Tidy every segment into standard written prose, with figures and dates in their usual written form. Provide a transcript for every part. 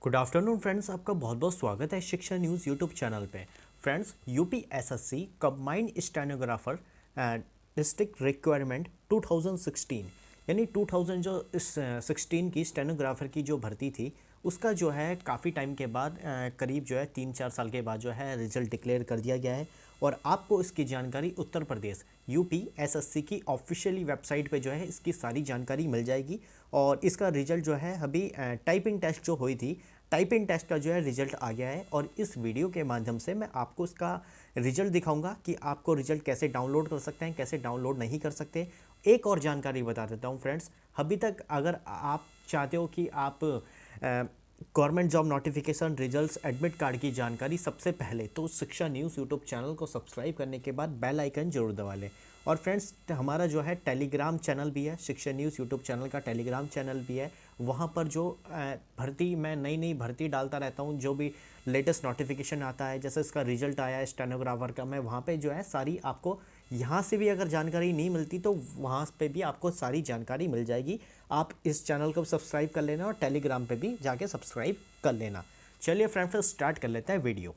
Good afternoon friends, आपका बहुत बहुत स्वागत है शिक्षा न्यूज़ यूट्यूब चैनल पे। Friends, UP SSC combined stenographer district requirement 2016 यानी 2000 जो इस 16 की स्टेनोग्राफर की जो भर्ती थी उसका जो है काफ़ी टाइम के बाद करीब जो है 3-4 साल के बाद जो है रिजल्ट डिक्लेयर कर दिया गया है। और आपको इसकी जानकारी उत्तर प्रदेश यूपी एसएससी की ऑफिशियली वेबसाइट पे जो है इसकी सारी जानकारी मिल जाएगी। और इसका रिजल्ट जो है अभी टाइपिंग टेस्ट जो हुई थी, टाइपिंग टेस्ट का जो है रिजल्ट आ गया है। और इस वीडियो के माध्यम से मैं आपको इसका रिजल्ट दिखाऊंगा कि आपको रिजल्ट कैसे डाउनलोड कर सकते हैं, कैसे डाउनलोड नहीं कर सकते। एक और जानकारी बता देता हूं फ्रेंड्स, अभी तक अगर आप चाहते हो कि आप government job notification results admit card की जानकारी सबसे पहले, तो शिक्षा न्यूज़ यूट्यूब चैनल को सब्सक्राइब करने के बाद बेल आइकन जरूर दबा लें। और फ्रेंड्स, हमारा जो है टेलीग्राम चैनल भी है, शिक्षा न्यूज़ यूट्यूब चैनल का टेलीग्राम चैनल भी है। वहाँ पर जो भर्ती, मैं नई नई भर्ती डालता रहता हूँ, जो भी लेटेस्ट नोटिफिकेशन आता है, जैसे इसका रिजल्ट आया है स्टेनोग्राफर का, मैं वहाँ पे जो है सारी आपको, यहाँ से भी अगर जानकारी नहीं मिलती तो वहाँ पे भी आपको सारी जानकारी मिल जाएगी। आप इस चैनल को सब्सक्राइब कर लेना और टेलीग्राम पे भी जाके सब्सक्राइब कर लेना। चलिए फ्रेंड, फिर स्टार्ट कर लेते हैं वीडियो।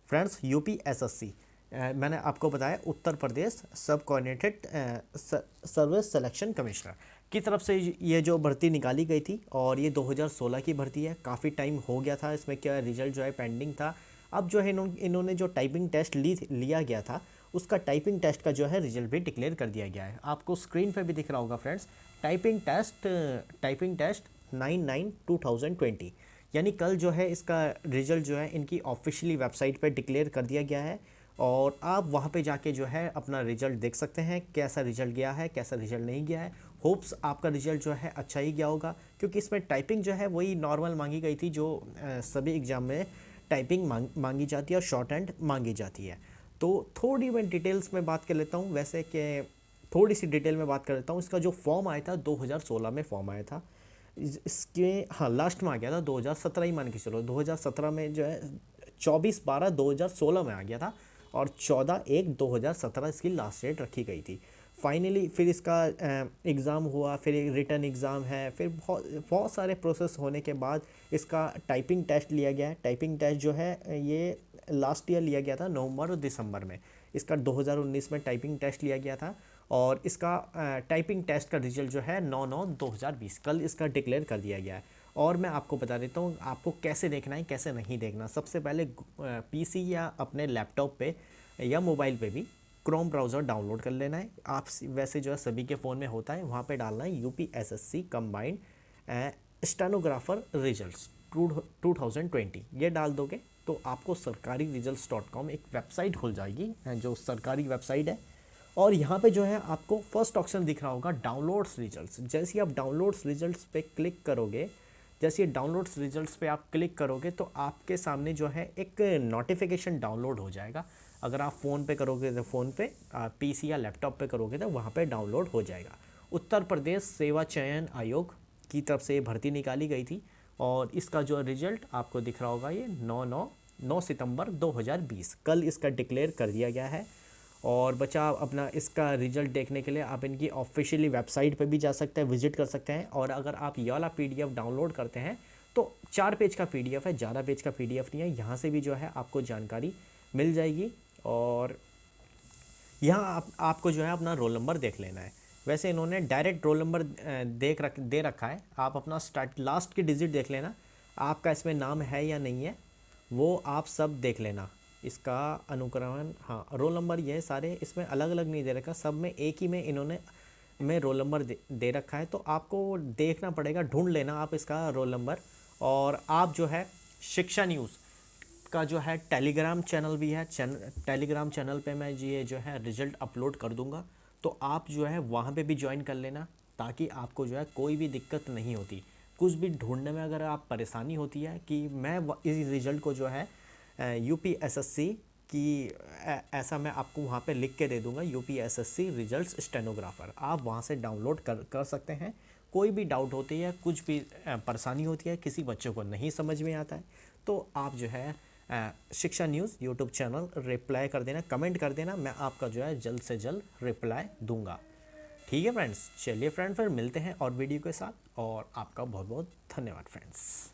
फ्रेंड्स, यूपी एसएससी मैंने आपको बताया उत्तर प्रदेश सब कोऑर्डिनेटेड सर्विस सिलेक्शन कमिश्नर की तरफ से ये जो भर्ती निकाली गई थी। और ये 2016 की भर्ती है, काफ़ी टाइम हो गया था इसमें, क्या रिजल्ट जो है पेंडिंग था। अब जो है इन्होंने जो टाइपिंग टेस्ट लिया गया था, उसका टाइपिंग टेस्ट का जो है रिजल्ट भी डिक्लेयर कर दिया गया है। आपको स्क्रीन पे भी दिख रहा होगा फ्रेंड्स, टाइपिंग टेस्ट 9/9/2020, यानी कल जो है इसका रिजल्ट जो है इनकी ऑफिशियली वेबसाइट पे डिक्लेयर कर दिया गया है। और आप वहाँ पे जाके जो है अपना रिजल्ट देख सकते हैं, कैसा रिजल्ट गया है, कैसा रिजल्ट नहीं गया है। होप्स आपका रिजल्ट जो है अच्छा ही गया होगा, क्योंकि इसमें टाइपिंग जो है वही नॉर्मल मांगी गई थी जो सभी एग्ज़ाम में टाइपिंग मांगी जाती है और शॉर्ट हैंड मांगी जाती है। तो थोड़ी मैं डिटेल्स में बात कर लेता हूँ, वैसे कि थोड़ी सी डिटेल में बात कर लेता हूँ। इसका जो फॉर्म आया था 2016 में फॉर्म आया था। इसके हाँ लास्ट में आ गया था 2017 ही मान के चलो, 2017 में जो है 24/12/2016 में आ गया था। और 14/1/2017 इसकी लास्ट डेट रखी गई थी। फाइनली फिर इसका एग्ज़ाम हुआ, फिर एक रिटर्न एग्ज़ाम है, फिर बहुत बहुत सारे प्रोसेस होने के बाद इसका टाइपिंग टेस्ट लिया गया है। टाइपिंग टेस्ट जो है ये लास्ट ईयर लिया गया था, नवंबर और दिसंबर में। इसका 2019 में टाइपिंग टेस्ट लिया गया था। और इसका टाइपिंग टेस्ट का रिजल्ट जो है 9/9/2020 कल इसका डिक्लेयर कर दिया गया है। और मैं आपको बता देता हूँ आपको कैसे देखना है, कैसे नहीं देखना। सबसे पहले पीसी या अपने लैपटॉप पे या मोबाइल पे भी क्रोम ब्राउज़र डाउनलोड कर लेना है। आप वैसे जो है सभी के फ़ोन में होता है, वहाँ पे डालना है UP SSC combined stenographer results 2020, ये डाल दोगे तो आपको सरकारी रिजल्ट्स.com एक वेबसाइट खुल जाएगी, जो सरकारी वेबसाइट है। और यहाँ पे जो है आपको फर्स्ट ऑप्शन दिख रहा होगा डाउनलोड्स रिजल्ट्स। जैसे ही आप डाउनलोड्स रिजल्ट्स पे क्लिक करोगे, जैसे डाउनलोड्स रिजल्ट्स पे आप क्लिक करोगे तो आपके सामने जो है एक नोटिफिकेशन डाउनलोड हो जाएगा। अगर आप फ़ोन पे करोगे तो फ़ोन पे, पीसी या लैपटॉप पे करोगे तो वहाँ पे डाउनलोड हो जाएगा। उत्तर प्रदेश सेवा चयन आयोग की तरफ से ये भर्ती निकाली गई थी। और इसका जो रिजल्ट आपको दिख रहा होगा, ये 9 सितंबर 2020 कल इसका डिक्लेयर कर दिया गया है। और बचा अपना इसका रिजल्ट देखने के लिए आप इनकी ऑफिशियली वेबसाइट पे भी जा सकते हैं, विजिट कर सकते हैं। और अगर आप ये वाला पीडीएफ डाउनलोड करते हैं तो 4 पेज का पीडीएफ है, ज़्यादा पेज का पीडीएफ नहीं है। यहाँ से भी जो है आपको जानकारी मिल जाएगी। और यहाँ आपको जो है अपना रोल नंबर देख लेना है। वैसे इन्होंने डायरेक्ट रोल नंबर दे रखा है, आप अपना स्टार्ट लास्ट की डिजिट देख लेना, आपका इसमें नाम है या नहीं है वो आप सब देख लेना। इसका अनुक्रमण, हाँ रोल नंबर ये सारे इसमें अलग अलग नहीं दे रखा, सब में एक ही में इन्होंने में रोल नंबर दे रखा है। तो आपको देखना पड़ेगा, ढूंढ लेना आप इसका रोल नंबर। और आप जो है शिक्षा न्यूज़ का जो है टेलीग्राम चैनल भी है, टेलीग्राम चैनल पे मैं ये जो है रिज़ल्ट अपलोड कर दूंगा, तो आप जो है वहाँ पे भी ज्वाइन कर लेना, ताकि आपको जो है कोई भी दिक्कत नहीं होती। कुछ भी ढूंढने में अगर आप परेशानी होती है कि मैं इस रिज़ल्ट को जो है यूपी एसएससी की ऐसा मैं आपको वहाँ पे लिख के दे दूंगा, यूपी एसएससी रिजल्ट्स स्टेनोग्राफर, आप वहाँ से डाउनलोड कर सकते हैं। कोई भी डाउट होती है, कुछ भी परेशानी होती है, किसी बच्चे को नहीं समझ में आता है, तो आप जो है शिक्षा न्यूज़ यूट्यूब चैनल रिप्लाई कर देना, कमेंट कर देना, मैं आपका जो है जल्द से जल्द रिप्लाई दूंगा। ठीक है फ्रेंड्स, चलिए फ्रेंड फिर मिलते हैं और वीडियो के साथ, और आपका बहुत बहुत धन्यवाद फ्रेंड्स।